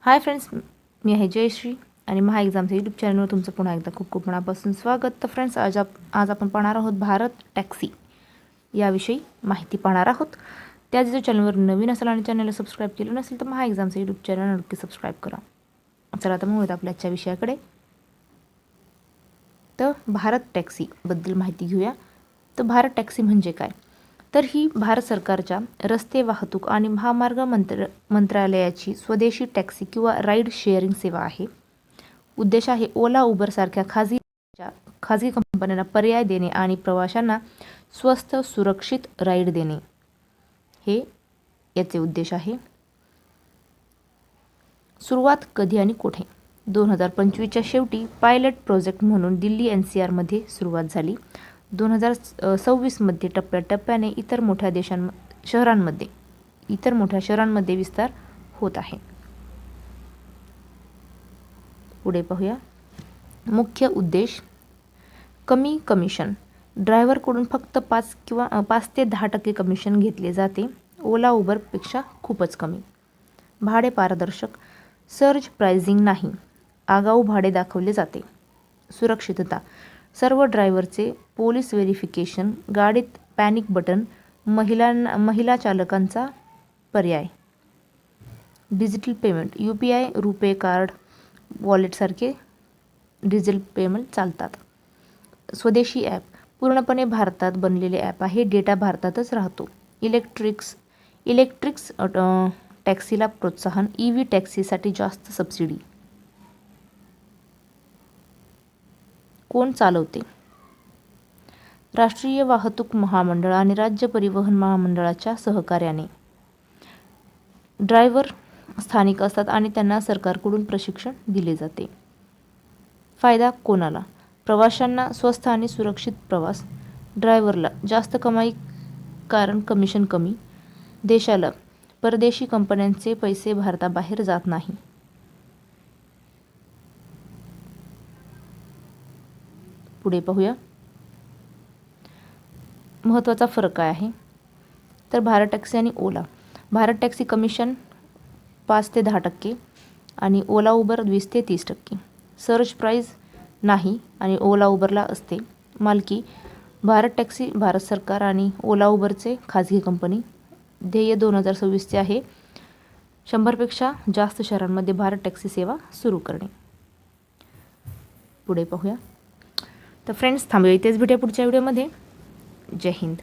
Hi friends, मी आहे जयश्री आणि महा एक्झामच्या YouTube चॅनलवर तुमचं पुन्हा एकदा खूप खूप मनापासून स्वागत. तर फ्रेंड्स, आज आपण पाहणार आहोत भारत टॅक्सी याविषयी माहिती पाहणार आहोत. त्या जो चॅनलवर नवीन असेल आणि चॅनलला सबस्क्राईब केलं नसेल तर महा एक्झामचं यूट्यूब चॅनल नक्की सबस्क्राईब करा. चला आता मग आपल्या आजच्या विषयाकडे. तर भारत टॅक्सीबद्दल माहिती घेऊया. तर भारत टॅक्सी म्हणजे काय? तर ही भारत सरकारच्या रस्ते वाहतूक आणि महामार्ग मंत्रालयाची स्वदेशी टॅक्सी किंवा राईड शेअरिंग सेवा आहे. उद्देश आहे ओला उबरसारख्या खाजगी कंपन्यांना पर्याय देणे आणि प्रवाशांना स्वस्त सुरक्षित राईड देणे, हे याचे उद्देश आहे. सुरुवात कधी आणि कुठे? 2025च्या शेवटी पायलट प्रोजेक्ट म्हणून दिल्ली NCRमध्ये सुरुवात झाली. 2026मध्ये टप्प्याटप्प्याने इतर मोठ्या शहरांमध्ये विस्तार होत आहे. पुढे पाहूया. मुख्य उद्देश: कमी कमिशन. ड्रायव्हरकडून फक्त 5 ते 10% कमिशन घेतले जाते. ओला उबरपेक्षा खूपच कमी. भाडे पारदर्शक. सर्ज प्राइसिंग नाही. आगाऊ भाडे दाखवले जाते. सुरक्षितता. सर्व ड्रायव्हरचे पोलीस व्हेरिफिकेशन. गाडीत पॅनिक बटन. महिला चालकांचा पर्याय. Digital payment. UPI, रुपे कार्ड, वॉलेटसारखे डिजिटल पेमेंट चालतात. स्वदेशी ॲप. पूर्णपणे भारतात बनलेले ॲप आहे. डेटा भारतातच राहतो. इलेक्ट्रिक्स टॅक्सीला प्रोत्साहन. EV टॅक्सीसाठी जास्त सबसिडी. कोण चालवते? राष्ट्रीय वाहतूक महामंडळ आणि राज्य परिवहन महामंडळाच्या सहकार्याने. ड्रायव्हर स्थानिक असतात आणि त्यांना सरकारकडून प्रशिक्षण दिले जाते. फायदा कोणाला? प्रवाशांना स्वस्त आणि सुरक्षित प्रवास. ड्रायव्हरला जास्त कमाई कारण कमिशन कमी. देशाला परदेशी कंपन्यांचे पैसे भारताबाहेर जात नाही. पुढे पाहूया. महत्त्वाचा फरक काय आहे? तर भारत टॅक्सी आणि ओला. भारत टॅक्सी कमिशन 5 ते 10% आणि ओला उबर 20 ते 30%. सर्ज प्राइस नाही आणि ओला उबरला असते. मालकी भारत टॅक्सी भारत सरकार आणि ओला उबरचे खाजगी कंपनी. ध्येय 2026चे आहे 100पेक्षा जास्त शहरांमध्ये भारत टॅक्सी सेवा सुरू करणे. पुढे पाहूया. तर फ्रेंड्स, थांबूया इथेच. भेटूया पुढच्या व्हिडिओमध्ये. जय हिंद.